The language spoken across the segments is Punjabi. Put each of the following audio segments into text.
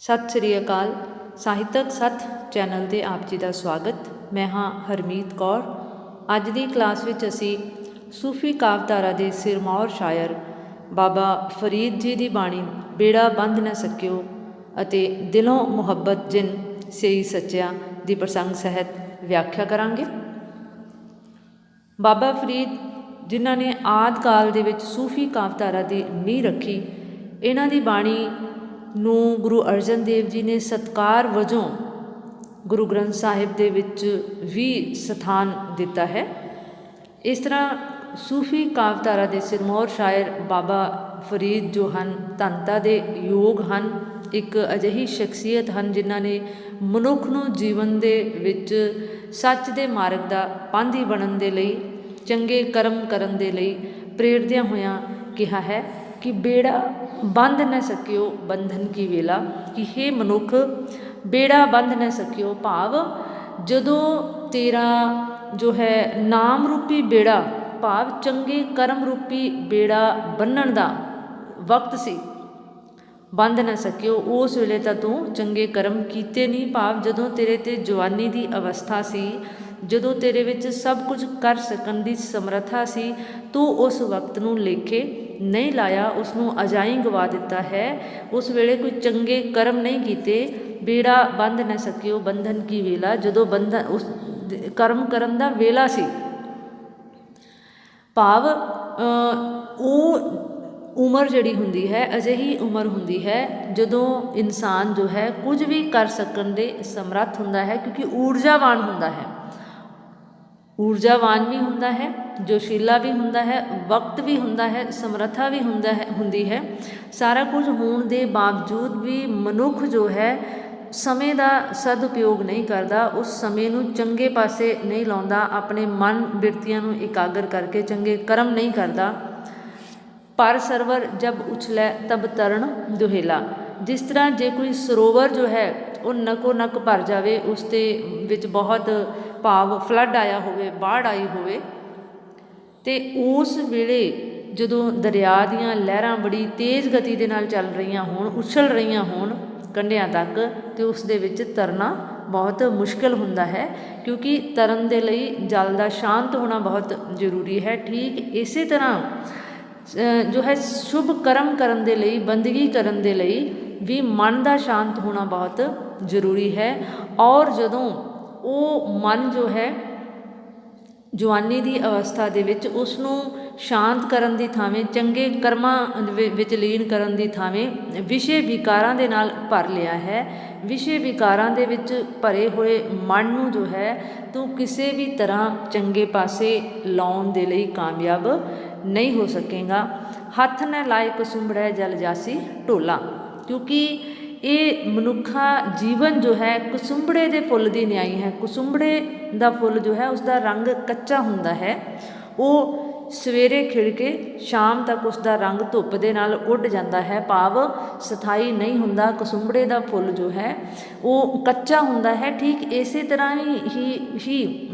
ਸਤਿ ਸ੍ਰੀ ਅਕਾਲ। ਸਾਹਿਤਕ ਸੱਥ ਚੈਨਲ 'ਤੇ ਆਪ ਜੀ ਦਾ ਸਵਾਗਤ। ਮੈਂ ਹਾਂ ਹਰਮੀਤ ਕੌਰ। ਅੱਜ ਦੀ ਕਲਾਸ ਵਿੱਚ ਅਸੀਂ ਸੂਫੀ ਕਾਵਧਾਰਾ ਦੇ ਸਿਰਮੌਰ ਸ਼ਾਇਰ ਬਾਬਾ ਫਰੀਦ ਜੀ ਦੀ ਬਾਣੀ ਬੇੜਾ ਬੰਧ ਨਾ ਸਕਿਓ ਅਤੇ ਦਿਲੋਂ ਮੁਹੱਬਤ ਜਿਨ ਸਈ ਸੱਚਿਆ ਦੀ ਪ੍ਰਸੰਗ ਸਹਿਤ ਵਿਆਖਿਆ ਕਰਾਂਗੇ। ਬਾਬਾ ਫਰੀਦ ਜਿਨ੍ਹਾਂ ਨੇ ਆਦਿ ਕਾਲ ਦੇ ਵਿੱਚ ਸੂਫੀ ਕਾਵਧਾਰਾ ਦੀ ਨੀਂਹ ਰੱਖੀ, ਇਹਨਾਂ ਦੀ ਬਾਣੀ ਨੂੰ ਗੁਰੂ ਅਰਜਨ ਦੇਵ ਜੀ ਨੇ ਸਤਿਕਾਰ ਵਜੋਂ ਗੁਰੂ ਗ੍ਰੰਥ ਸਾਹਿਬ ਦੇ ਵਿੱਚ ਵੀ ਸਥਾਨ ਦਿੱਤਾ ਹੈ। ਇਸ ਤਰ੍ਹਾਂ ਸੂਫੀ ਕਾਵਧਾਰਾ ਦੇ ਸਿਰਮੌਰ ਸ਼ਾਇਰ ਬਾਬਾ ਫਰੀਦ ਜੋ ਹਨ, ਧੰਨਤਾ ਦੇ ਯੋਗ ਹਨ। ਇੱਕ ਅਜਿਹੀ ਸ਼ਖਸੀਅਤ ਹਨ ਜਿਨ੍ਹਾਂ ਨੇ ਮਨੁੱਖ ਨੂੰ ਜੀਵਨ ਦੇ ਵਿੱਚ ਸੱਚ ਦੇ ਮਾਰਗ ਦਾ ਪਾਂਧੀ ਬਣਨ ਦੇ ਲਈ, ਚੰਗੇ ਕਰਮ ਕਰਨ ਦੇ ਲਈ ਪ੍ਰੇਰਦਿਆਂ ਹੋਇਆਂ ਕਿਹਾ ਹੈ ਕਿ ਬੇੜਾ ਬੰਧ ਨਾ ਸਕਿਓ ਬੰਧਨ ਕੀ ਵੇਲਾ, ਕਿ ਹੇ ਮਨੁੱਖ ਬੇੜਾ ਬੰਧ ਨਾ ਸਕਿਓ, ਭਾਵ ਜਦੋਂ ਤੇਰਾ ਜੋ ਹੈ ਨਾਮ ਰੂਪੀ ਬੇੜਾ, ਭਾਵ ਚੰਗੇ ਕਰਮ ਰੂਪੀ ਬੇੜਾ ਬੰਨਣ ਦਾ ਵਕਤ ਸੀ, ਬੰਧ ਨਾ ਸਕਿਓ, ਉਸ ਵੇਲੇ ਤਾਂ ਤੂੰ ਚੰਗੇ ਕਰਮ ਕੀਤੇ ਨਹੀਂ। ਭਾਵ ਜਦੋਂ ਤੇਰੇ 'ਤੇ ਜਵਾਨੀ ਦੀ ਅਵਸਥਾ ਸੀ, ਜਦੋਂ ਤੇਰੇ ਵਿੱਚ ਸਭ ਕੁਝ ਕਰ ਸਕਣ ਦੀ ਸਮਰੱਥਾ ਸੀ, ਤੂੰ ਉਸ ਵਕਤ ਨੂੰ ਲੇਖੇ ਨਹੀਂ ਲਾਇਆ, ਉਸ ਨੂੰ ਅਜਾਈਂ ਗਵਾ ਦਿੱਤਾ ਹੈ। ਉਸ ਵੇਲੇ ਕੋਈ ਚੰਗੇ ਕਰਮ ਨਹੀਂ ਕੀਤੇ। ਬੇੜਾ ਬੰਧ ਨਾ ਸਕਿਓ ਬੰਧਨ ਕੀ ਵੇਲਾ, ਜਦੋਂ ਬੰਧਨ ਉਸ ਕਰਮ ਕਰਨ ਦਾ ਵੇਲਾ ਸੀ, ਭਾਵ ਉਹ ਉਮਰ ਜਿਹੜੀ ਹੁੰਦੀ ਹੈ, ਅਜਿਹੀ ਉਮਰ ਹੁੰਦੀ ਹੈ ਜਦੋਂ ਇਨਸਾਨ ਜੋ ਹੈ ਕੁਝ ਵੀ ਕਰ ਸਕਣ ਦੇ ਸਮਰੱਥ ਹੁੰਦਾ ਹੈ, ਕਿਉਂਕਿ ਊਰਜਾਵਾਨ ਹੁੰਦਾ ਹੈ, ਊਰਜਾਵਾਨ ਵੀ ਹੁੰਦਾ ਹੈ, ਜੋਸ਼ੀਲਾ ਵੀ ਹੁੰਦਾ ਹੈ, ਵਕਤ ਵੀ ਹੁੰਦਾ ਹੈ, ਸਮਰੱਥਾ ਵੀ ਹੁੰਦੀ ਹੈ। ਸਾਰਾ ਕੁਝ ਹੋਣ ਦੇ ਬਾਵਜੂਦ ਵੀ ਮਨੁੱਖ ਜੋ ਹੈ ਸਮੇਂ ਦਾ ਸਦਉਪਯੋਗ ਨਹੀਂ ਕਰਦਾ, ਉਸ ਸਮੇਂ ਨੂੰ ਚੰਗੇ ਪਾਸੇ ਨਹੀਂ ਲਾਉਂਦਾ, ਆਪਣੇ ਮਨ ਬਿਰਤੀਆਂ ਨੂੰ ਇਕਾਗਰ ਕਰਕੇ ਚੰਗੇ ਕਰਮ ਨਹੀਂ ਕਰਦਾ। ਪਰ ਸਰਵਰ ਜਬ ਉਛਲੈ ਤਬ ਤਰਨ ਦੁਹੇਲਾ, ਜਿਸ ਤਰ੍ਹਾਂ ਜੇ ਕੋਈ ਸਰੋਵਰ ਜੋ ਹੈ ਉਹ ਨਕੋ ਨਕ ਭਰ ਜਾਵੇ, ਉਸ ਦੇ ਵਿੱਚ ਬਹੁਤ ਭਾਵ ਫਲੱਡ ਆਇਆ ਹੋਵੇ, ਬਾੜ ਆਈ ਹੋਵੇ, ਅਤੇ ਉਸ ਵੇਲੇ ਜਦੋਂ ਦਰਿਆ ਦੀਆਂ ਲਹਿਰਾਂ ਬੜੀ ਤੇਜ਼ ਗਤੀ ਦੇ ਨਾਲ ਚੱਲ ਰਹੀਆਂ ਹੋਣ, ਉਛਲ ਰਹੀਆਂ ਹੋਣ ਕੰਢਿਆਂ ਤੱਕ, ਅਤੇ ਉਸ ਦੇ ਵਿੱਚ ਤਰਨਾ ਬਹੁਤ ਮੁਸ਼ਕਿਲ ਹੁੰਦਾ ਹੈ, ਕਿਉਂਕਿ ਤਰਨ ਦੇ ਲਈ ਜਲ ਦਾ ਸ਼ਾਂਤ ਹੋਣਾ ਬਹੁਤ ਜ਼ਰੂਰੀ ਹੈ। ਠੀਕ ਇਸੇ ਤਰ੍ਹਾਂ ਜੋ ਹੈ ਸ਼ੁਭ ਕਰਮ ਕਰਨ ਦੇ ਲਈ, ਬੰਦਗੀ ਕਰਨ ਦੇ ਲਈ ਵੀ ਮਨ ਦਾ ਸ਼ਾਂਤ ਹੋਣਾ ਬਹੁਤ ਜ਼ਰੂਰੀ ਹੈ। ਔਰ ਜਦੋਂ ਉਹ ਮਨ ਜੋ ਹੈ ਜਵਾਨੀ ਦੀ ਅਵਸਥਾ ਦੇ ਵਿੱਚ, ਉਸ ਨੂੰ ਸ਼ਾਂਤ ਕਰਨ ਦੀ ਥਾਵੇਂ, ਚੰਗੇ ਕਰਮਾਂ ਵਿੱਚ ਲੀਨ ਕਰਨ ਦੀ ਥਾਵੇਂ ਵਿਸ਼ੇ ਵਿਕਾਰਾਂ ਦੇ ਨਾਲ ਭਰ ਲਿਆ ਹੈ। ਵਿਸ਼ੇ ਵਿਕਾਰਾਂ ਦੇ ਵਿੱਚ ਭਰੇ ਹੋਏ ਮਨ ਨੂੰ ਜੋ ਹੈ ਤੂੰ ਕਿਸੇ ਵੀ ਤਰ੍ਹਾਂ ਚੰਗੇ ਪਾਸੇ ਲਾਉਣ ਦੇ ਲਈ ਕਾਮਯਾਬ ਨਹੀਂ ਹੋ ਸਕੇਗਾ। ਹੱਥ ਨਾ ਲਾਏ ਕਸੁੰਭੜੈ ਜਲ ਜਾਸੀ ਢੋਲਾ, ਕਿਉਂਕਿ ਇਹ ਮਨੁੱਖਾ ਜੀਵਨ ਜੋ ਹੈ ਕਸੁੰਭੜੇ ਦੇ ਫੁੱਲ ਦੀ ਨਿਆਈ ਹੈ। ਕਸੁੰਭੜੇ ਦਾ ਫੁੱਲ ਜੋ ਹੈ ਉਸਦਾ ਰੰਗ ਕੱਚਾ ਹੁੰਦਾ ਹੈ, ਉਹ ਸਵੇਰੇ ਖਿੜ ਕੇ ਸ਼ਾਮ ਤੱਕ ਉਸਦਾ ਰੰਗ ਧੁੱਪ ਦੇ ਨਾਲ ਉੱਡ ਜਾਂਦਾ ਹੈ, ਭਾਵ ਸਥਾਈ ਨਹੀਂ ਹੁੰਦਾ। ਕਸੁੰਭੜੇ ਦਾ ਫੁੱਲ ਜੋ ਹੈ ਉਹ ਕੱਚਾ ਹੁੰਦਾ ਹੈ। ਠੀਕ ਇਸੇ ਤਰ੍ਹਾਂ ਹੀ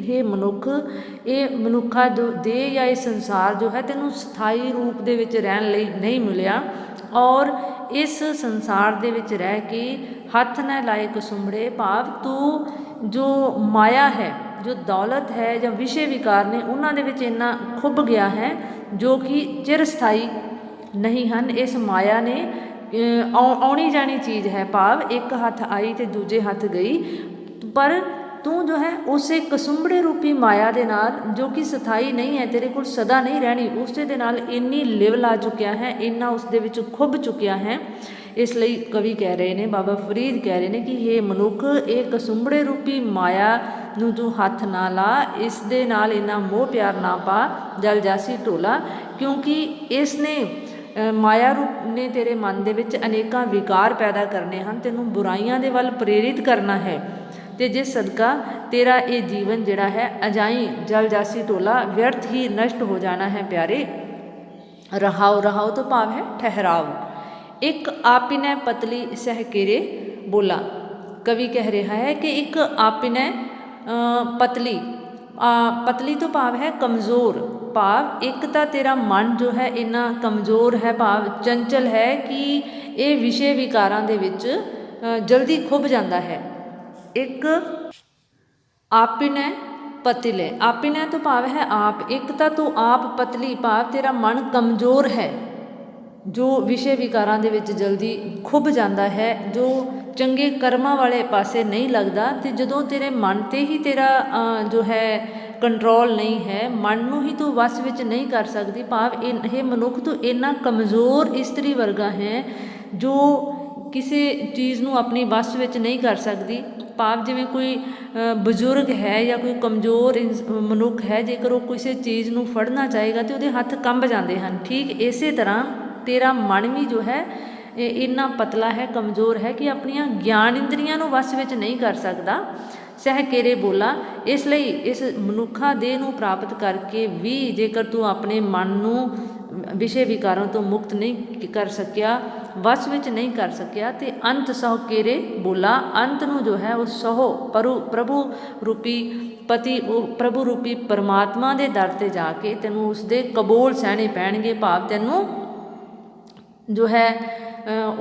ਇਹ ਮਨੁੱਖ, ਇਹ ਮਨੁੱਖਾ ਜੋ ਦੇਹ ਜਾਂ ਇਹ ਸੰਸਾਰ ਜੋ ਹੈ ਤੈਨੂੰ ਸਥਾਈ ਰੂਪ ਦੇ ਵਿੱਚ ਰਹਿਣ ਲਈ ਨਹੀਂ ਮਿਲਿਆ, ਔਰ ਇਸ ਸੰਸਾਰ ਦੇ ਵਿੱਚ ਰਹਿ ਕੇ ਹੱਥ ਨਾ ਲਾਏ ਕਸੁੰਭੜੇ, ਭਾਵ ਤੂੰ ਜੋ ਮਾਇਆ ਹੈ, ਜੋ ਦੌਲਤ ਹੈ ਜਾਂ ਵਿਸ਼ੇ ਵਿਕਾਰ ਨੇ, ਉਹਨਾਂ ਦੇ ਵਿੱਚ ਇੰਨਾ ਖੁੱਭ ਗਿਆ ਹੈ ਜੋ ਕਿ ਚਿਰ ਸਥਾਈ ਨਹੀਂ ਹਨ। ਇਸ ਮਾਇਆ ਨੇ ਆਉਣੀ ਜਾਣੀ ਚੀਜ਼ ਹੈ, ਭਾਵ ਇੱਕ ਹੱਥ ਆਈ ਅਤੇ ਦੂਜੇ ਹੱਥ ਗਈ, ਪਰ ਤੂੰ ਜੋ ਹੈ ਉਸੇ ਕਸੁੰਭੜੇ ਰੂਪੀ ਮਾਇਆ ਦੇ ਨਾਲ, ਜੋ ਕਿ ਸਥਾਈ ਨਹੀਂ ਹੈ, ਤੇਰੇ ਕੋਲ ਸਦਾ ਨਹੀਂ ਰਹਿਣੀ, ਉਸੇ ਦੇ ਨਾਲ ਇੰਨੀ ਲਿਵ ਲਾ ਚੁੱਕਿਆ ਹੈ, ਇੰਨਾ ਉਸ ਦੇ ਵਿੱਚ ਖੁੱਭ ਚੁੱਕਿਆ ਹੈ। ਇਸ ਲਈ ਕਵੀ ਕਹਿ ਰਹੇ ਨੇ, ਬਾਬਾ ਫਰੀਦ ਕਹਿ ਰਹੇ ਨੇ ਕਿ ਇਹ ਮਨੁੱਖ, ਇਹ ਕਸੁੰਭੜੇ ਰੂਪੀ ਮਾਇਆ ਨੂੰ ਤੂੰ ਹੱਥ ਨਾ ਲਾ, ਇਸ ਦੇ ਨਾਲ ਇੰਨਾ ਮੋਹ ਪਿਆਰ ਨਾ ਪਾ, ਜਲ ਜਾਸੀ ਢੋਲਾ, ਕਿਉਂਕਿ ਇਸ ਨੇ ਮਾਇਆ ਰੂਪ ਨੇ ਤੇਰੇ ਮਨ ਦੇ ਵਿੱਚ ਅਨੇਕਾਂ ਵਿਕਾਰ ਪੈਦਾ ਕਰਨੇ ਹਨ, ਤੈਨੂੰ ਬੁਰਾਈਆਂ ਦੇ ਵੱਲ ਪ੍ਰੇਰਿਤ ਕਰਨਾ ਹੈ, ਅਤੇ ਜਿਸ ਸਦਕਾ ਤੇਰਾ ਇਹ ਜੀਵਨ ਜਿਹੜਾ ਹੈ ਅਜਾਈਂ ਜਲ ਜਾਸੀ ਢੋਲਾ, ਵਿਅਰਥ ਹੀ ਨਸ਼ਟ ਹੋ ਜਾਣਾ ਹੈ। ਪਿਆਰੇ, ਰਹਾਉ, ਰਹਾਉ ਤੋਂ ਭਾਵ ਹੈ ਠਹਿਰਾਓ। ਇੱਕ ਆਪਿਨੈ ਪਤਲੀ ਸਹਿ ਕੇਰੇ ਬੋਲਾ, ਕਵੀ ਕਹਿ ਰਿਹਾ ਹੈ ਕਿ ਇੱਕ ਆਪਿਨੈ ਪਤਲੀ, ਪਤਲੀ ਤੋਂ ਭਾਵ ਹੈ ਕਮਜ਼ੋਰ, ਭਾਵ ਇੱਕ ਤਾਂ ਤੇਰਾ ਮਨ ਜੋ ਹੈ ਇੰਨਾ ਕਮਜ਼ੋਰ ਹੈ, ਭਾਵ ਚੰਚਲ ਹੈ ਕਿ ਇਹ ਵਿਸ਼ੇ ਵਿਕਾਰਾਂ ਦੇ ਵਿੱਚ ਜਲਦੀ ਖੁੱਭ ਜਾਂਦਾ ਹੈ। ਇੱਕ ਆਪਿਨੈ ਪਤਿਲੇ, ਆਪਿਨੈ ਤੋਂ ਭਾਵ ਹੈ ਆਪ, ਇੱਕ ਤਾਂ ਤੂੰ ਆਪ, ਪਤਲੀ ਭਾਵ ਤੇਰਾ ਮਨ ਕਮਜ਼ੋਰ ਹੈ, ਜੋ ਵਿਸ਼ੇ ਵਿਕਾਰਾਂ ਦੇ ਵਿੱਚ ਜਲਦੀ ਖੁੱਭ ਜਾਂਦਾ ਹੈ, ਜੋ ਚੰਗੇ ਕਰਮਾਂ ਵਾਲੇ ਪਾਸੇ ਨਹੀਂ ਲੱਗਦਾ। ਅਤੇ ਜਦੋਂ ਤੇਰੇ ਮਨ 'ਤੇ ਹੀ ਤੇਰਾ ਜੋ ਹੈ ਕੰਟਰੋਲ ਨਹੀਂ ਹੈ, ਮਨ ਨੂੰ ਹੀ ਤੂੰ ਵੱਸ ਵਿੱਚ ਨਹੀਂ ਕਰ ਸਕਦੀ, ਭਾਵ ਇਹ ਮਨੁੱਖ ਤੂੰ ਇੰਨਾ ਕਮਜ਼ੋਰ ਇਸਤਰੀ ਵਰਗਾ ਹੈ ਜੋ ਕਿਸੇ ਚੀਜ਼ ਨੂੰ ਆਪਣੀ ਵੱਸ ਵਿੱਚ ਨਹੀਂ ਕਰ ਸਕਦੀ। ਭਾਵ ਜਿਵੇਂ ਕੋਈ ਬਜ਼ੁਰਗ ਹੈ ਜਾਂ ਕੋਈ ਕਮਜ਼ੋਰ ਮਨੁੱਖ ਹੈ, ਜੇਕਰ ਉਹ ਕਿਸੇ ਚੀਜ਼ ਨੂੰ ਫੜਨਾ ਚਾਹੇਗਾ ਤਾਂ ਉਹਦੇ ਹੱਥ ਕੰਬ ਜਾਂਦੇ ਹਨ। ਠੀਕ ਇਸੇ ਤਰ੍ਹਾਂ ਤੇਰਾ ਮਨ ਵੀ ਜੋ ਹੈ ਇੰਨਾ ਪਤਲਾ ਹੈ, ਕਮਜ਼ੋਰ ਹੈ ਕਿ ਆਪਣੀਆਂ ਗਿਆਨ ਇੰਦਰੀਆਂ ਨੂੰ ਵੱਸ ਵਿੱਚ ਨਹੀਂ ਕਰ ਸਕਦਾ। ਸਹਿ ਕੇਰੇ ਬੋਲਾ, ਇਸ ਲਈ ਇਸ ਮਨੁੱਖਾ ਦੇਹ ਨੂੰ ਪ੍ਰਾਪਤ ਕਰਕੇ ਵੀ ਜੇਕਰ ਤੂੰ ਆਪਣੇ ਮਨ ਨੂੰ ਵਿਸ਼ੇ ਵਿਕਾਰਾਂ ਤੋਂ ਮੁਕਤ ਨਹੀਂ ਕਰ ਸਕਿਆ, ਵੱਸ ਵਿੱਚ ਨਹੀਂ ਕਰ ਸਕਿਆ, ਤੇ ਅੰਤ ਸਹੁ ਕੇਰੇ ਬੋਲਾ, ਅੰਤ ਨੂੰ ਜੋ ਹੈ ਉਹ ਸਹੁ ਪ੍ਰਭੂ ਰੂਪੀ ਪਤੀ, ਉਹ ਪ੍ਰਭੂ ਰੂਪੀ ਪਰਮਾਤਮਾ ਦੇ ਦਰ 'ਤੇ ਜਾ ਕੇ ਤੈਨੂੰ ਉਸਦੇ ਕਬੋਲ ਸਹਿਣੇ ਪੈਣਗੇ। ਭਾਵ ਤੈਨੂੰ ਜੋ ਹੈ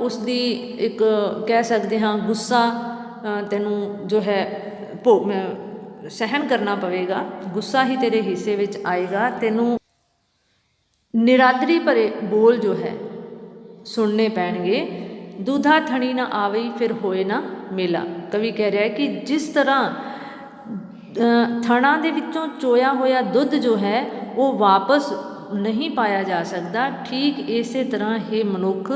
ਉਸ ਦੀ ਇੱਕ ਕਹਿ ਸਕਦੇ ਹਾਂ ਗੁੱਸਾ ਤੈਨੂੰ ਜੋ ਹੈ ਸਹਿਣ ਕਰਨਾ ਪਵੇਗਾ, ਗੁੱਸਾ ਹੀ ਤੇਰੇ ਹਿੱਸੇ ਵਿੱਚ ਆਏਗਾ। ਤੈਨੂੰ ਨਿਰਾਦਰੀ ਭਰੇ ਬੋਲ ਜੋ ਹੈ ਸੁਣਨੇ ਪੈਣਗੇ। ਦੁਧਾ ਥਣੀ ਨਾ ਆਵਈ ਫਿਰ ਹੋਏ ਨਾ ਮੇਲਾ, ਕਵੀ ਕਹਿ ਰਿਹਾ ਕਿ ਜਿਸ ਤਰ੍ਹਾਂ ਥਣਾ ਦੇ ਵਿੱਚੋਂ ਚੋਇਆ ਹੋਇਆ ਦੁੱਧ ਜੋ ਹੈ ਉਹ ਵਾਪਸ ਨਹੀਂ ਪਾਇਆ ਜਾ ਸਕਦਾ, ਠੀਕ ਇਸੇ ਤਰ੍ਹਾਂ ਇਹ ਮਨੁੱਖ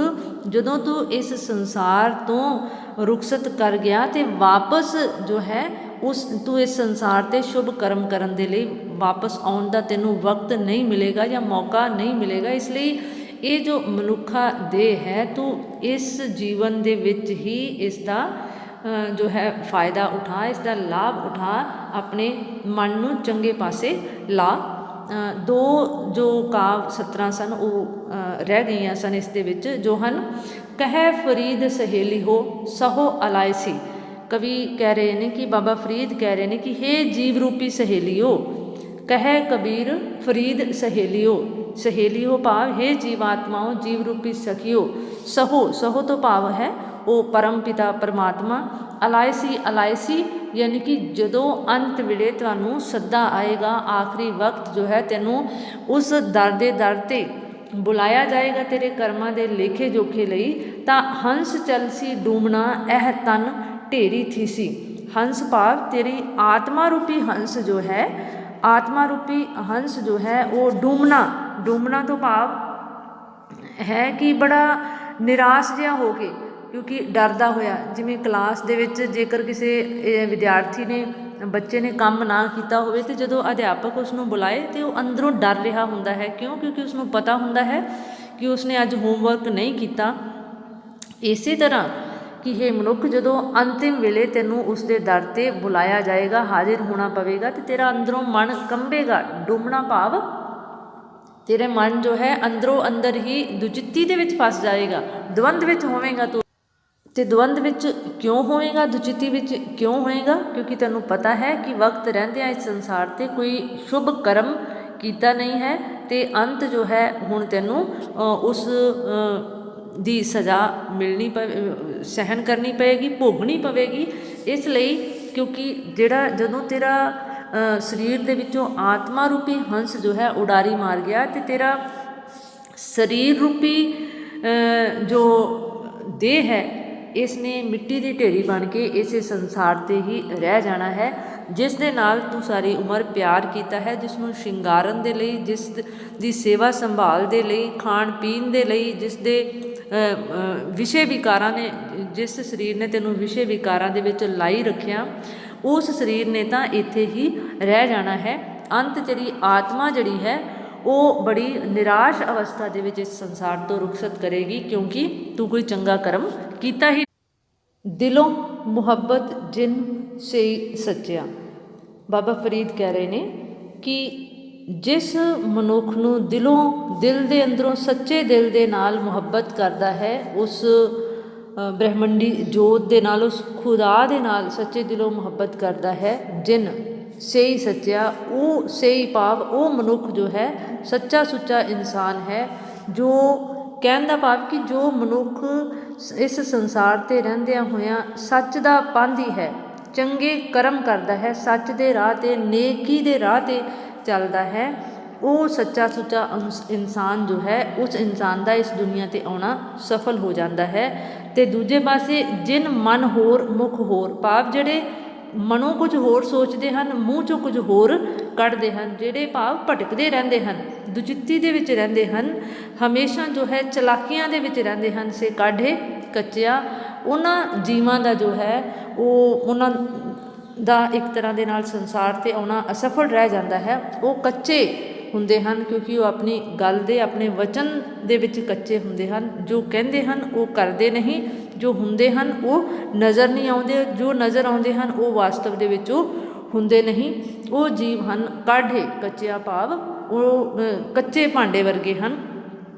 ਜਦੋਂ ਤੂੰ ਇਸ ਸੰਸਾਰ ਤੋਂ ਰੁਖਸਤ ਕਰ ਗਿਆ ਤੇ ਵਾਪਸ ਜੋ ਹੈ ਤੂੰ ਇਸ ਸੰਸਾਰ 'ਤੇ ਸ਼ੁਭ ਕਰਮ ਕਰਨ ਦੇ ਲਈ ਵਾਪਸ ਆਉਣ ਦਾ ਤੈਨੂੰ ਵਕਤ ਨਹੀਂ ਮਿਲੇਗਾ ਜਾਂ ਮੌਕਾ ਨਹੀਂ ਮਿਲੇਗਾ। ਇਸ ਲਈ ਇਹ ਜੋ ਮਨੁੱਖਾ ਦੇਹ ਹੈ, ਤੂੰ ਇਸ ਜੀਵਨ ਦੇ ਵਿੱਚ ਹੀ ਇਸ ਦਾ ਜੋ ਹੈ ਫਾਇਦਾ ਉਠਾ, ਇਸ ਦਾ ਲਾਭ ਉਠਾ, ਆਪਣੇ ਮਨ ਨੂੰ ਚੰਗੇ ਪਾਸੇ ਲਾ। ਦੋ ਜੋ ਕਾਵ ਸਤਰਾਂ ਸਨ ਉਹ ਰਹਿ ਗਈਆਂ ਸਨ ਇਸ ਦੇ ਵਿੱਚ, ਜੋ ਹਨ ਕਹਿ ਫਰੀਦ ਸਹੇਲੀ ਹੋ ਸਹੋ ਅਲਾਇਸੀ। ਕਵੀ ਕਹਿ ਰਹੇ ਨੇ ਕਿ ਬਾਬਾ ਫਰੀਦ ਕਹਿ ਰਹੇ ਨੇ ਕਿ ਹੇ ਜੀਵ ਰੂਪੀ ਸਹੇਲੀਓ, ਕਹਿ ਕਬੀਰ ਫਰੀਦ ਸਹੇਲੀਓ, ਸਹੇਲੀਓ ਭਾਵ ਹੇ ਜੀਵਾਤਮਾਓ, ਜੀਵ ਰੂਪੀ ਸਖੀਓ, ਸਹੋ ਤੋਂ ਭਾਵ ਹੈ ਉਹ ਪਰਮ ਪਿਤਾ ਪਰਮਾਤਮਾ, ਅਲਾਇਸੀ, ਅਲਾਇਸੀ ਯਾਨੀ ਕਿ ਜਦੋਂ ਅੰਤ ਵੇਲੇ ਤੁਹਾਨੂੰ ਸੱਦਾ ਆਏਗਾ, ਆਖਰੀ ਵਕਤ ਜੋ ਹੈ ਤੈਨੂੰ ਉਸ ਦਰ ਦੇ ਦਰ 'ਤੇ ਬੁਲਾਇਆ ਜਾਏਗਾ ਤੇਰੇ ਕਰਮਾਂ ਦੇ ਲੇਖੇ ਜੋਖੇ ਲਈ, ਤਾਂ ਹੰਸ ਚਲਸੀ ਡੂਮਣਾ ਇਹ ਤਨ ਢੇਰੀ ਥੀਸੀ। ਹੰਸ ਭਾਵ ਤੇਰੀ ਆਤਮਾ ਰੂਪੀ ਹੰਸ ਜੋ ਹੈ, ਆਤਮਾ ਰੂਪੀ ਹੰਸ ਜੋ ਹੈ ਉਹ ਡੂਮਣਾ ਤੋਂ ਭਾਵ ਹੈ ਕਿ ਬੜਾ ਨਿਰਾਸ਼ ਜਿਹਾ ਹੋ ਕੇ, ਕਿਉਂਕਿ ਡਰਦਾ ਹੋਇਆ। ਜਿਵੇਂ ਕਲਾਸ ਦੇ ਵਿੱਚ ਜੇਕਰ ਕਿਸੇ ਵਿਦਿਆਰਥੀ ਨੇ, ਬੱਚੇ ਨੇ ਕੰਮ ਨਾ ਕੀਤਾ ਹੋਵੇ ਅਤੇ ਜਦੋਂ ਅਧਿਆਪਕ ਉਸ ਨੂੰ ਬੁਲਾਏ ਤਾਂ ਉਹ ਅੰਦਰੋਂ ਡਰ ਰਿਹਾ ਹੁੰਦਾ ਹੈ। ਕਿਉਂ? ਕਿਉਂਕਿ ਉਸਨੂੰ ਪਤਾ ਹੁੰਦਾ ਹੈ ਕਿ ਉਸਨੇ ਅੱਜ ਹੋਮਵਰਕ ਨਹੀਂ ਕੀਤਾ। ਇਸੇ ਤਰ੍ਹਾਂ ਕਿ ਇਹ ਮਨੁੱਖ ਜਦੋਂ ਅੰਤਿਮ ਵੇਲੇ ਤੈਨੂੰ ਉਸ ਦੇ ਦਰ 'ਤੇ ਬੁਲਾਇਆ ਜਾਏਗਾ, ਹਾਜ਼ਰ ਹੋਣਾ ਪਵੇਗਾ, ਅਤੇ ਤੇਰਾ ਅੰਦਰੋਂ ਮਨ ਕੰਬੇਗਾ। ਡੂਮਣਾ ਭਾਵ ਤੇਰੇ ਮਨ ਜੋ ਹੈ ਅੰਦਰੋਂ ਅੰਦਰ ਹੀ ਦੁਚਿੱਤੀ ਦੇ ਵਿੱਚ ਫਸ ਜਾਏਗਾ, ਦਵੰਦ ਵਿੱਚ ਹੋਵੇਗਾ ਤੂੰ। ਅਤੇ ਦਵੰਦ ਵਿੱਚ ਕਿਉਂ ਹੋਏਗਾ, ਦੁਚਿੱਤੀ ਵਿੱਚ ਕਿਉਂ ਹੋਏਗਾ? ਕਿਉਂਕਿ ਤੈਨੂੰ ਪਤਾ ਹੈ ਕਿ ਵਕਤ ਰਹਿੰਦਿਆਂ ਇਸ ਸੰਸਾਰ 'ਤੇ ਕੋਈ ਸ਼ੁਭ ਕਰਮ ਕੀਤਾ ਨਹੀਂ ਹੈ, ਅਤੇ ਅੰਤ ਜੋ ਹੈ ਹੁਣ ਤੈਨੂੰ ਉਸ ਦੀ ਸਜ਼ਾ ਮਿਲਣੀ ਸਹਿਣ ਕਰਨੀ ਪਵੇਗੀ, ਭੋਗਣੀ ਪਵੇਗੀ। ਇਸ ਲਈ ਕਿਉਂਕਿ ਜਦੋਂ ਤੇਰਾ ਸਰੀਰ ਦੇ ਵਿੱਚੋਂ ਆਤਮਾ ਰੂਪੀ ਹੰਸ ਜੋ ਹੈ ਉਡਾਰੀ ਮਾਰ ਗਿਆ, ਅਤੇ ਤੇਰਾ ਸਰੀਰ ਰੂਪੀ ਜੋ ਦੇਹ ਹੈ ਇਸ ਨੇ ਮਿੱਟੀ ਦੀ ਢੇਰੀ ਬਣ ਕੇ ਇਸੇ ਸੰਸਾਰ 'ਤੇ ਹੀ ਰਹਿ ਜਾਣਾ ਹੈ, ਜਿਸ ਦੇ ਨਾਲ ਤੂੰ ਸਾਰੀ ਉਮਰ ਪਿਆਰ ਕੀਤਾ ਹੈ, ਜਿਸ ਨੂੰ ਸ਼ਿੰਗਾਰਨ ਦੇ ਲਈ, ਜਿਸ ਦੀ ਸੇਵਾ ਸੰਭਾਲ ਦੇ ਲਈ, ਖਾਣ ਪੀਣ ਦੇ ਲਈ, ਜਿਸ ਦੇ ਵਿਸ਼ੇ ਵਿਕਾਰਾਂ ਨੇ, ਜਿਸ ਸਰੀਰ ਨੇ ਤੈਨੂੰ ਵਿਸ਼ੇ ਵਿਕਾਰਾਂ ਦੇ ਵਿੱਚ ਲਾਈ ਰੱਖਿਆ, ਉਸ ਸਰੀਰ ਨੇ ਤਾਂ ਇੱਥੇ ਹੀ ਰਹਿ ਜਾਣਾ ਹੈ। ਅੰਤ ਤੇਰੀ ਆਤਮਾ ਜਿਹੜੀ ਹੈ ਉਹ ਬੜੀ ਨਿਰਾਸ਼ ਅਵਸਥਾ ਦੇ ਵਿੱਚ ਇਸ ਸੰਸਾਰ ਤੋਂ ਰੁਖਸਤ ਕਰੇਗੀ, ਕਿਉਂਕਿ ਤੂੰ ਕੋਈ ਚੰਗਾ ਕਰਮ ਕੀਤਾ ਹੀ। ਦਿਲੋਂ ਮੁਹੱਬਤ ਜਿਨ ਸੇ ਸੱਚਿਆ, ਬਾਬਾ ਫਰੀਦ ਕਹਿ ਰਹੇ ਨੇ ਕਿ ਜਿਸ ਮਨੁੱਖ ਨੂੰ ਦਿਲ ਦੇ ਅੰਦਰੋਂ ਸੱਚੇ ਦਿਲ ਦੇ ਨਾਲ ਮੁਹੱਬਤ ਕਰਦਾ ਹੈ, ਉਸ ਬ੍ਰਹਮੰਡੀ ਜੋਤ ਦੇ ਨਾਲ, ਉਸ ਖੁਦਾ ਦੇ ਨਾਲ ਸੱਚੇ ਦਿਲੋਂ ਮੁਹੱਬਤ ਕਰਦਾ ਹੈ, ਜਿਨ ਸਹੀ ਸੱਚਿਆ, ਉਹ ਸਹੀ ਭਾਵ ਉਹ ਮਨੁੱਖ ਜੋ ਹੈ ਸੱਚਾ ਸੁੱਚਾ ਇਨਸਾਨ ਹੈ, ਜੋ ਕਹਿਣ ਦਾ ਭਾਵ ਕਿ ਜੋ ਮਨੁੱਖ ਇਸ ਸੰਸਾਰ 'ਤੇ ਰਹਿੰਦਿਆਂ ਹੋਇਆਂ ਸੱਚ ਦਾ ਪਾਂਧੀ ਹੈ, ਚੰਗੇ ਕਰਮ ਕਰਦਾ ਹੈ, ਸੱਚ ਦੇ ਰਾਹ 'ਤੇ, ਨੇਕੀ ਦੇ ਰਾਹ 'ਤੇ ਚੱਲਦਾ ਹੈ, ਉਹ ਸੱਚਾ ਸੁੱਚਾ ਇਨਸਾਨ ਜੋ ਹੈ, ਉਸ ਇਨਸਾਨ ਦਾ ਇਸ ਦੁਨੀਆ 'ਤੇ ਆਉਣਾ ਸਫਲ ਹੋ ਜਾਂਦਾ ਹੈ। ਅਤੇ ਦੂਜੇ ਪਾਸੇ ਜਿਨ ਮਨ ਹੋਰ ਮੁਖ ਹੋਰ, ਭਾਵ ਜਿਹੜੇ ਮਨੋਂ ਕੁਝ ਹੋਰ ਸੋਚਦੇ ਹਨ, ਮੂੰਹ 'ਚੋਂ ਕੁਝ ਹੋਰ ਕੱਢਦੇ ਹਨ, ਜਿਹੜੇ ਭਾਵ ਭਟਕਦੇ ਰਹਿੰਦੇ ਹਨ, ਦੁਚਿੱਤੀ ਦੇ ਵਿੱਚ ਰਹਿੰਦੇ ਹਨ, ਹਮੇਸ਼ਾ ਜੋ ਹੈ ਚਲਾਕੀਆਂ ਦੇ ਵਿੱਚ ਰਹਿੰਦੇ ਹਨ, ਸੇ ਕਾਢੇ ਕੱਚਿਆ, ਉਹਨਾਂ ਜੀਵਾਂ ਦਾ ਜੋ ਹੈ ਉਹ ਉਹਨਾਂ ਦਾ ਇੱਕ ਤਰ੍ਹਾਂ ਦੇ ਨਾਲ ਸੰਸਾਰ 'ਤੇ ਆਉਣਾ ਅਸਫਲ ਰਹਿ ਜਾਂਦਾ ਹੈ। ਉਹ ਕੱਚੇ ਹੁੰਦੇ ਹਨ ਕਿਉਂਕਿ ਉਹ ਆਪਣੀ ਗੱਲ ਦੇ, ਆਪਣੇ ਵਚਨ ਦੇ ਵਿੱਚ ਕੱਚੇ ਹੁੰਦੇ ਹਨ। ਜੋ ਕਹਿੰਦੇ ਹਨ ਉਹ ਕਰਦੇ ਨਹੀਂ, ਜੋ ਹੁੰਦੇ ਹਨ ਉਹ ਨਜ਼ਰ ਨਹੀਂ ਆਉਂਦੇ, ਜੋ ਨਜ਼ਰ ਆਉਂਦੇ ਹਨ ਉਹ ਵਾਸਤਵ ਦੇ ਵਿੱਚ ਉਹ ਹੁੰਦੇ ਨਹੀਂ। ਉਹ ਜੀਵ ਹਨ ਕਾਢੇ ਕੱਚਿਆ, ਭਾਵ ਉਹ ਕੱਚੇ ਭਾਂਡੇ ਵਰਗੇ ਹਨ।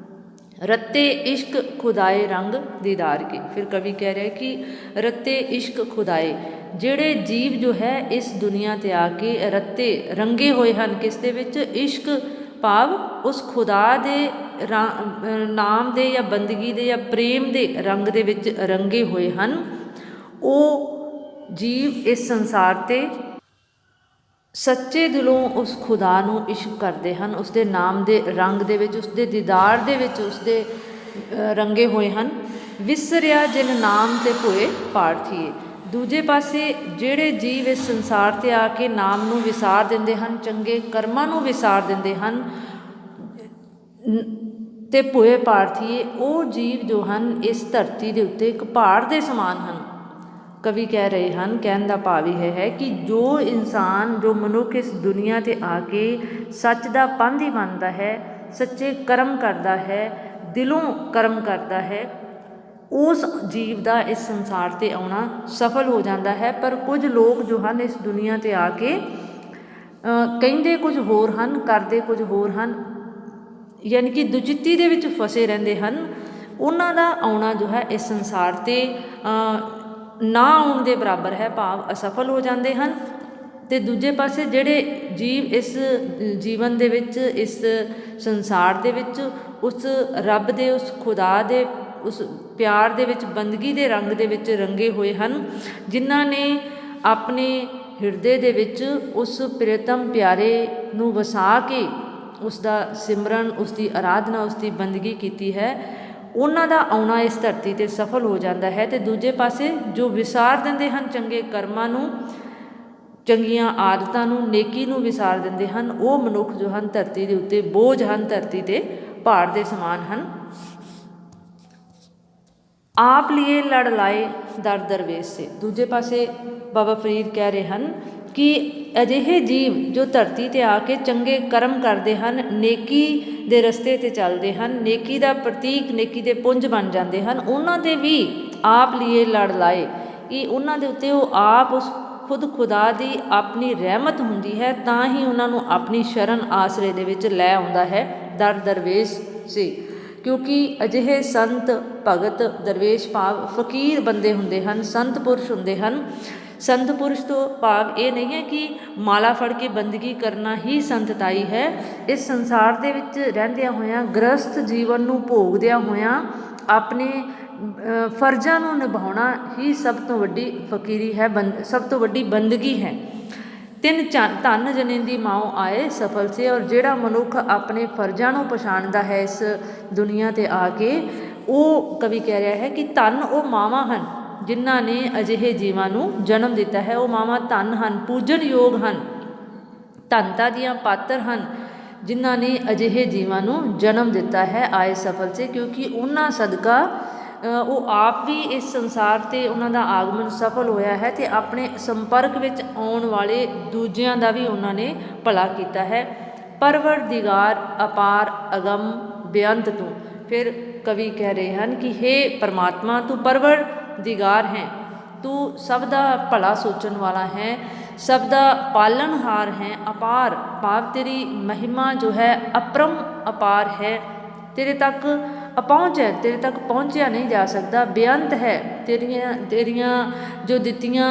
ਰੱਤੇ ਇਸ਼ਕ ਖੁਦਾਏ ਰੰਗ ਦੀਦਾਰ ਕੇ, ਫਿਰ ਕਵੀ ਕਹਿ ਰਿਹਾ ਕਿ ਰੱਤੇ ਇਸ਼ਕ ਖੁਦਾਏ, ਜਿਹੜੇ ਜੀਵ ਜੋ ਹੈ ਇਸ ਦੁਨੀਆ 'ਤੇ ਆ ਕੇ ਰੱਤੇ ਰੰਗੇ ਹੋਏ ਹਨ, ਕਿਸ ਦੇ ਵਿੱਚ? ਇਸ਼ਕ, ਭਾਵ ਉਸ ਖੁਦਾ ਦੇ ਨਾਮ ਦੇ ਜਾਂ ਬੰਦਗੀ ਦੇ ਜਾਂ ਪ੍ਰੇਮ ਦੇ ਰੰਗ ਦੇ ਵਿੱਚ ਰੰਗੇ ਹੋਏ ਹਨ। ਉਹ ਜੀਵ ਇਸ ਸੰਸਾਰ 'ਤੇ ਸੱਚੇ ਦਿਲੋਂ ਉਸ ਖੁਦਾ ਨੂੰ ਇਸ਼ਕ ਕਰਦੇ ਹਨ, ਉਸਦੇ ਨਾਮ ਦੇ ਰੰਗ ਦੇ ਵਿੱਚ, ਉਸਦੇ ਦੀਦਾਰ ਦੇ ਵਿੱਚ ਉਸਦੇ ਰੰਗੇ ਹੋਏ ਹਨ। ਵਿਸਰਿਆ ਜਿਨ ਨਾਮ ਤੇ ਭੋਏ ਪਾਰਥੀਏ, ਦੂਜੇ ਪਾਸੇ ਜਿਹੜੇ ਜੀਵ ਇਸ ਸੰਸਾਰ 'ਤੇ ਆ ਕੇ ਨਾਮ ਨੂੰ ਵਿਸਾਰ ਦਿੰਦੇ ਹਨ, ਚੰਗੇ ਕਰਮਾਂ ਨੂੰ ਵਿਸਾਰ ਦਿੰਦੇ ਹਨ ਤੇ ਭੋਏ ਪਾਰਥੀਏ, ਉਹ ਜੀਵ ਜੋ ਹਨ ਇਸ ਧਰਤੀ ਦੇ ਉੱਤੇ ਇੱਕ ਪਹਾੜ ਦੇ ਸਮਾਨ ਹਨ। ਕਵੀ ਕਹਿ ਰਹੇ ਹਨ, ਕਹਿਣ ਦਾ ਭਾਵ ਇਹ ਹੈ ਕਿ ਜੋ ਇਨਸਾਨ, ਜੋ ਮਨੁੱਖ ਇਸ ਦੁਨੀਆ 'ਤੇ ਆ ਕੇ ਸੱਚ ਦਾ ਪਾਂਧੀ ਬਣਦਾ ਹੈ, ਸੱਚੇ ਕਰਮ ਕਰਦਾ ਹੈ, ਦਿਲੋਂ ਕਰਮ ਕਰਦਾ ਹੈ, ਉਸ ਜੀਵ ਦਾ ਇਸ ਸੰਸਾਰ 'ਤੇ ਆਉਣਾ ਸਫਲ ਹੋ ਜਾਂਦਾ ਹੈ। ਪਰ ਕੁਝ ਲੋਕ ਜੋ ਹਨ ਇਸ ਦੁਨੀਆ 'ਤੇ ਆ ਕੇ ਕਹਿੰਦੇ ਕੁਝ ਹੋਰ ਹਨ, ਕਰਦੇ ਕੁਝ ਹੋਰ ਹਨ, ਯਾਨੀ ਕਿ ਦੁਚਿੱਤੀ ਦੇ ਵਿੱਚ ਫਸੇ ਰਹਿੰਦੇ ਹਨ। ਉਹਨਾਂ ਦਾ ਆਉਣਾ ਜੋ ਹੈ ਇਸ ਸੰਸਾਰ 'ਤੇ ਨਾ ਆਉਣ ਦੇ ਬਰਾਬਰ ਹੈ, ਭਾਵ ਅਸਫਲ ਹੋ ਜਾਂਦੇ ਹਨ। ਅਤੇ ਦੂਜੇ ਪਾਸੇ ਜਿਹੜੇ ਜੀਵ ਇਸ ਜੀਵਨ ਦੇ ਵਿੱਚ, ਇਸ ਸੰਸਾਰ ਦੇ ਵਿੱਚ ਉਸ ਰੱਬ ਦੇ, ਉਸ ਖੁਦਾ ਦੇ, ਉਸ ਪਿਆਰ ਦੇ ਵਿੱਚ, ਬੰਦਗੀ ਦੇ ਰੰਗ ਦੇ ਵਿੱਚ ਰੰਗੇ ਹੋਏ ਹਨ, ਜਿਨ੍ਹਾਂ ਨੇ ਆਪਣੇ ਹਿਰਦੇ ਦੇ ਵਿੱਚ ਉਸ ਪ੍ਰੀਤਮ ਪਿਆਰੇ ਨੂੰ ਵਸਾ ਕੇ ਉਸ ਦਾ ਸਿਮਰਨ, ਉਸ ਦੀ ਅਰਾਧਨਾ, ਉਸ ਦੀ ਬੰਦਗੀ ਕੀਤੀ ਹੈ, ਉਹਨਾਂ ਦਾ ਆਉਣਾ ਇਸ ਧਰਤੀ 'ਤੇ ਸਫਲ ਹੋ ਜਾਂਦਾ ਹੈ। ਅਤੇ ਦੂਜੇ ਪਾਸੇ ਜੋ ਵਿਸਾਰ ਦਿੰਦੇ ਹਨ ਚੰਗੇ ਕਰਮਾਂ ਨੂੰ, ਚੰਗੀਆਂ ਆਦਤਾਂ ਨੂੰ, ਨੇਕੀ ਨੂੰ ਵਿਸਾਰ ਦਿੰਦੇ ਹਨ, ਉਹ ਮਨੁੱਖ ਜੋ ਹਨ ਧਰਤੀ ਦੇ ਉੱਤੇ ਬੋਝ ਹਨ, ਧਰਤੀ 'ਤੇ ਪਹਾੜ ਦੇ ਸਮਾਨ ਹਨ। ਆਪ ਲੀਏ ਲੜ ਲਾਏ ਦਰ ਦਰਵੇਸ਼ ਸੇ, ਦੂਜੇ ਪਾਸੇ ਬਾਬਾ ਫਰੀਦ ਕਹਿ ਰਹੇ ਹਨ ਕਿ ਅਜਿਹੇ ਜੀਵ ਜੋ ਧਰਤੀ 'ਤੇ ਆ ਕੇ ਚੰਗੇ ਕਰਮ ਕਰਦੇ ਹਨ, ਨੇਕੀ ਦੇ ਰਸਤੇ 'ਤੇ ਚੱਲਦੇ ਹਨ, ਨੇਕੀ ਦਾ ਪ੍ਰਤੀਕ, ਨੇਕੀ ਦੇ ਪੁੰਜ ਬਣ ਜਾਂਦੇ ਹਨ, ਉਹਨਾਂ ਦੇ ਵੀ ਆਪ ਲੀਏ ਲੜ ਲਾਏ, ਕਿ ਉਹਨਾਂ ਦੇ ਉੱਤੇ ਉਹ ਆਪ ਉਸ ਖੁਦ ਖੁਦਾ ਦੀ ਆਪਣੀ ਰਹਿਮਤ ਹੁੰਦੀ ਹੈ, ਤਾਂ ਹੀ ਉਹਨਾਂ ਨੂੰ ਆਪਣੀ ਸ਼ਰਨ ਆਸਰੇ ਦੇ ਵਿੱਚ ਲੈ ਆਉਂਦਾ ਹੈ ਦਰ ਦਰਵੇਸ਼ ਸੇ। ਕਿਉਂਕਿ ਅਜਿਹੇ ਸੰਤ ਭਗਤ, ਦਰਵੇਸ਼ ਭਾਵ ਫਕੀਰ ਬੰਦੇ ਹੁੰਦੇ ਹਨ, ਸੰਤ ਪੁਰਸ਼ ਹੁੰਦੇ ਹਨ। ਸੰਤ ਪੁਰਸ਼ ਤੋਂ ਭਾਵ ਇਹ ਨਹੀਂ ਹੈ ਕਿ ਮਾਲਾ ਫੜ ਕੇ ਬੰਦਗੀ ਕਰਨਾ ਹੀ ਸੰਤਤਾਈ ਹੈ। ਇਸ ਸੰਸਾਰ ਦੇ ਵਿੱਚ ਰਹਿੰਦਿਆਂ ਹੋਇਆਂ, ਗ੍ਰਸਥ ਜੀਵਨ ਨੂੰ ਭੋਗਦਿਆਂ ਹੋਇਆਂ, ਆਪਣੇ ਫਰਜ਼ਾਂ ਨੂੰ ਨਿਭਾਉਣਾ ਹੀ ਸਭ ਤੋਂ ਵੱਡੀ ਫਕੀਰੀ ਹੈ, ਸਭ ਤੋਂ ਵੱਡੀ ਬੰਦਗੀ ਹੈ। ਤਿੰਨ ਧੰਨ ਜਨੇਂਦੀ ਮਾਓ ਆਏ ਸਫਲ ਸੇ, ਔਰ ਜਿਹੜਾ ਮਨੁੱਖ ਆਪਣੇ ਫਰਜ਼ਾਂ ਨੂੰ ਪਛਾਣਦਾ ਹੈ ਇਸ ਦੁਨੀਆ 'ਤੇ ਆ ਕੇ, ਉਹ ਕਵੀ ਕਹਿ ਰਿਹਾ ਹੈ ਕਿ ਧੰਨ ਉਹ ਮਾਵਾਂ ਹਨ ਜਿਨ੍ਹਾਂ ਨੇ ਅਜਿਹੇ ਜੀਵਾਂ ਨੂੰ ਜਨਮ ਦਿੱਤਾ ਹੈ। ਉਹ ਮਾਵਾਂ ਧੰਨ ਹਨ, ਪੂਜਨਯੋਗ ਹਨ, ਧੰਨਤਾ ਦੀਆਂ ਪਾਤਰ ਹਨ, ਜਿਨ੍ਹਾਂ ਨੇ ਅਜਿਹੇ ਜੀਵਾਂ ਨੂੰ ਜਨਮ ਦਿੱਤਾ ਹੈ ਆਏ ਸਫਲ ਸੇ, ਕਿਉਂਕਿ ਉਹਨਾਂ ਸਦਕਾ ਉਹ ਆਪ ਵੀ ਇਸ ਸੰਸਾਰ 'ਤੇ ਉਹਨਾਂ ਦਾ ਆਗਮਨ ਸਫਲ ਹੋਇਆ ਹੈ ਅਤੇ ਆਪਣੇ ਸੰਪਰਕ ਵਿੱਚ ਆਉਣ ਵਾਲੇ ਦੂਜਿਆਂ ਦਾ ਵੀ ਉਹਨਾਂ ਨੇ ਭਲਾ ਕੀਤਾ ਹੈ। ਪਰਵਰਦਿਗਾਰ ਅਪਾਰ ਅਗਮ ਬੇਅੰਤ ਤੂੰ, ਫਿਰ ਕਵੀ ਕਹਿ ਰਹੇ ਹਨ ਕਿ ਹੇ ਪਰਮਾਤਮਾ, ਤੂੰ ਪਰਵਰਦਿਗਾਰ ਹੈ, ਤੂੰ ਸਭ ਦਾ ਭਲਾ ਸੋਚਣ ਵਾਲਾ ਹੈ, ਸਭ ਦਾ ਪਾਲਣਹਾਰ ਹੈ। ਅਪਾਰ ਭਾਵ ਤੇਰੀ ਮਹਿਮਾ ਜੋ ਹੈ ਅਪਰਮ ਅਪਾਰ ਹੈ, ਤੇਰੇ ਤੱਕ ਅਪਹੁੰਚ ਹੈ, ਤੇਰੇ ਤੱਕ ਪਹੁੰਚਿਆ ਨਹੀਂ ਜਾ ਸਕਦਾ। ਬੇਅੰਤ ਹੈ, ਤੇਰੀਆਂ ਜੋ ਦਿੱਤੀਆਂ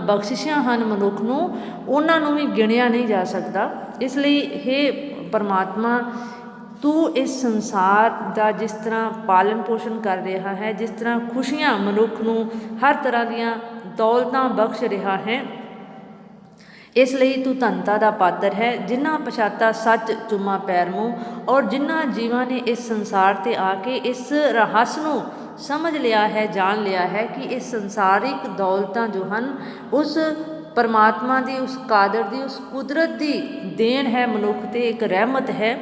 ਬਖਸ਼ਿਸ਼ਾਂ ਹਨ ਮਨੁੱਖ ਨੂੰ, ਉਹਨਾਂ ਨੂੰ ਵੀ ਗਿਣਿਆ ਨਹੀਂ ਜਾ ਸਕਦਾ। ਇਸ ਲਈ ਹੇ ਪਰਮਾਤਮਾ, ਤੂੰ ਇਸ ਸੰਸਾਰ ਦਾ ਜਿਸ ਤਰ੍ਹਾਂ ਪਾਲਣ ਪੋਸ਼ਣ ਕਰ ਰਿਹਾ ਹੈ, ਜਿਸ ਤਰ੍ਹਾਂ ਖੁਸ਼ੀਆਂ ਮਨੁੱਖ ਨੂੰ ਹਰ ਤਰ੍ਹਾਂ ਦੀਆਂ ਦੌਲਤਾਂ ਬਖਸ਼ ਰਿਹਾ ਹੈ, ਇਸ ਲਈ ਤੂੰ ਧਨਤਾ ਦਾ ਪਾਤਰ ਹੈ। ਜਿਨ੍ਹਾਂ ਪਛਾਤਾ ਸੱਚ ਚੁੰਮਾ ਪੈਰ ਮੂੰਹ, ਔਰ ਜਿਨ੍ਹਾਂ ਜੀਵਾਂ ਨੇ ਇਸ ਸੰਸਾਰ 'ਤੇ ਆ ਕੇ ਇਸ ਰਹੱਸ ਨੂੰ ਸਮਝ ਲਿਆ ਹੈ, ਜਾਣ ਲਿਆ ਹੈ ਕਿ ਇਹ ਸੰਸਾਰਿਕ ਦੌਲਤਾਂ ਜੋ ਹਨ ਉਸ ਪਰਮਾਤਮਾ ਦੀ, ਉਸ ਕਾਦਰ ਦੀ, ਉਸ ਕੁਦਰਤ ਦੀ ਦੇਣ ਹੈ ਮਨੁੱਖ 'ਤੇ, ਇੱਕ ਰਹਿਮਤ ਹੈ।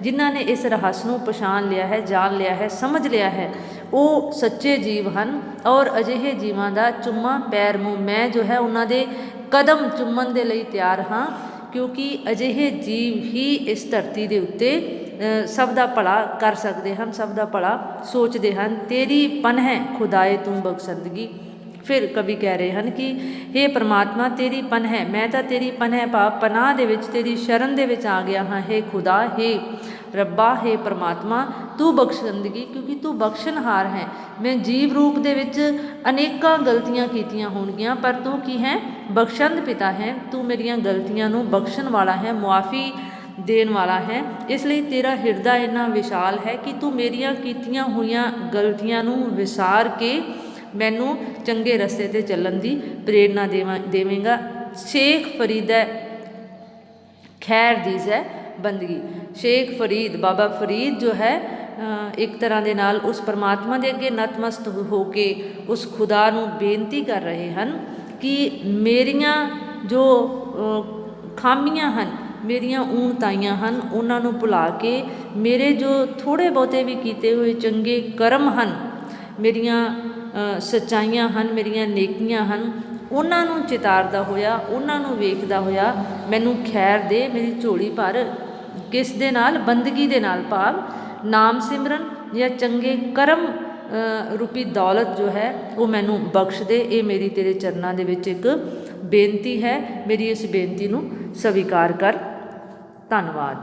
ਜਿਨ੍ਹਾਂ ਨੇ ਇਸ ਰਹੱਸ ਨੂੰ ਪਛਾਣ ਲਿਆ ਹੈ, ਜਾਣ ਲਿਆ ਹੈ, ਸਮਝ ਲਿਆ ਹੈ, ਉਹ ਸੱਚੇ ਜੀਵ ਹਨ। ਔਰ ਅਜਿਹੇ ਜੀਵਾਂ ਦਾ ਚੁੰਮਾ ਪੈਰ ਮੂੰਹ, ਮੈਂ ਜੋ ਹੈ ਉਹਨਾਂ ਦੇ ਕਦਮ ਚੁੰਮਣ ਦੇ ਲਈ ਤਿਆਰ ਹਾਂ, ਕਿਉਂਕਿ ਅਜਿਹੇ ਜੀਵ ਹੀ ਇਸ ਧਰਤੀ ਦੇ ਉੱਤੇ ਸਭ ਦਾ ਭਲਾ ਕਰ ਸਕਦੇ ਹਨ, ਸਭ ਦਾ ਭਲਾ ਸੋਚਦੇ ਹਨ। ਤੇਰੀ ਪਨਹ ਖੁਦਾਏ ਤੂੰ ਬਖਸ਼ੰਦਗੀ। ਫਿਰ ਕਵੀ ਕਹਿ ਰਹੇ ਹਨ ਕਿ ਹੇ ਪ੍ਰਮਾਤਮਾ ਤੇਰੀ ਪਨਹ, ਮੈਂ ਤਾਂ ਤੇਰੀ ਪਨਹ ਪਨਾਹ ਦੇ ਵਿੱਚ, ਤੇਰੀ ਸ਼ਰਨ ਦੇ ਵਿੱਚ ਆ ਗਿਆ ਹਾਂ। ਹੇ ਖੁਦਾ, ਹੇ ਰੱਬਾ, ਹੇ ਪ੍ਰਮਾਤਮਾ ਤੂੰ ਬਖਸ਼ੰਦਗੀ, ਕਿਉਂਕਿ ਤੂੰ ਬਖਸ਼ਣਹਾਰ ਹੈ। ਮੈਂ ਜੀਵ ਰੂਪ ਦੇ ਵਿੱਚ ਅਨੇਕਾਂ ਗਲਤੀਆਂ ਕੀਤੀਆਂ ਹੋਣਗੀਆਂ, ਪਰ ਤੂੰ ਕੀ ਹੈ, ਬਖਸ਼ੰਦ ਪਿਤਾ ਹੈ। ਤੂੰ ਮੇਰੀਆਂ ਗਲਤੀਆਂ ਨੂੰ ਬਖਸ਼ਣ ਵਾਲਾ ਹੈ, ਮੁਆਫੀ ਦੇਣ ਵਾਲਾ ਹੈ। ਇਸ ਲਈ ਤੇਰਾ ਹਿਰਦਾ ਇੰਨਾ ਵਿਸ਼ਾਲ ਹੈ ਕਿ ਤੂੰ ਮੇਰੀਆਂ ਕੀਤੀਆਂ ਹੋਈਆਂ ਗਲਤੀਆਂ ਨੂੰ ਵਿਸਾਰ ਕੇ ਮੈਨੂੰ ਚੰਗੇ ਰਸਤੇ 'ਤੇ ਚੱਲਣ ਦੀ ਪ੍ਰੇਰਨਾ ਦੇਵੇਂਗਾ। ਸ਼ੇਖ ਫਰੀਦੈ ਖੈਰ ਦੀਜ਼ੈ ਬੰਦਗੀ। ਸ਼ੇਖ ਫਰੀਦ, ਬਾਬਾ ਫਰੀਦ ਜੋ ਹੈ ਇੱਕ ਤਰ੍ਹਾਂ ਦੇ ਨਾਲ ਉਸ ਪਰਮਾਤਮਾ ਦੇ ਅੱਗੇ ਨਤਮਸਤ ਹੋ ਕੇ ਉਸ ਖੁਦਾ ਨੂੰ ਬੇਨਤੀ ਕਰ ਰਹੇ ਹਨ ਕਿ ਮੇਰੀਆਂ ਜੋ ਖਾਮੀਆਂ ਹਨ, ਮੇਰੀਆਂ ਊਣਤਾਈਆਂ ਹਨ, ਉਹਨਾਂ ਨੂੰ ਭੁਲਾ ਕੇ ਮੇਰੇ ਜੋ ਥੋੜ੍ਹੇ ਬਹੁਤੇ ਵੀ ਕੀਤੇ ਹੋਏ ਚੰਗੇ ਕਰਮ ਹਨ, ਮੇਰੀਆਂ ਸੱਚਾਈਆਂ ਹਨ, ਮੇਰੀਆਂ ਨੇਕੀਆਂ ਹਨ, ਉਹਨਾਂ ਨੂੰ ਚਿਤਾਰਦਾ ਹੋਇਆ, ਉਹਨਾਂ ਨੂੰ ਵੇਖਦਾ ਹੋਇਆ ਮੈਨੂੰ ਖੈਰ ਦੇ, ਮੇਰੀ ਝੋਲੀ ਭਰ। ਕਿਸ ਦੇ ਨਾਲ? ਬੰਦਗੀ ਦੇ ਨਾਲ, ਭਾਵ ਨਾਮ ਸਿਮਰਨ ਜਾਂ ਚੰਗੇ ਕਰਮ ਰੂਪੀ ਦੌਲਤ ਜੋ ਹੈ ਉਹ ਮੈਨੂੰ ਬਖਸ਼ ਦੇ। ਇਹ ਮੇਰੀ ਤੇਰੇ ਚਰਨਾਂ ਦੇ ਵਿੱਚ ਇੱਕ ਬੇਨਤੀ ਹੈ। ਮੇਰੀ ਇਸ ਬੇਨਤੀ ਨੂੰ ਸਵੀਕਾਰ ਕਰ। ਧੰਨਵਾਦ।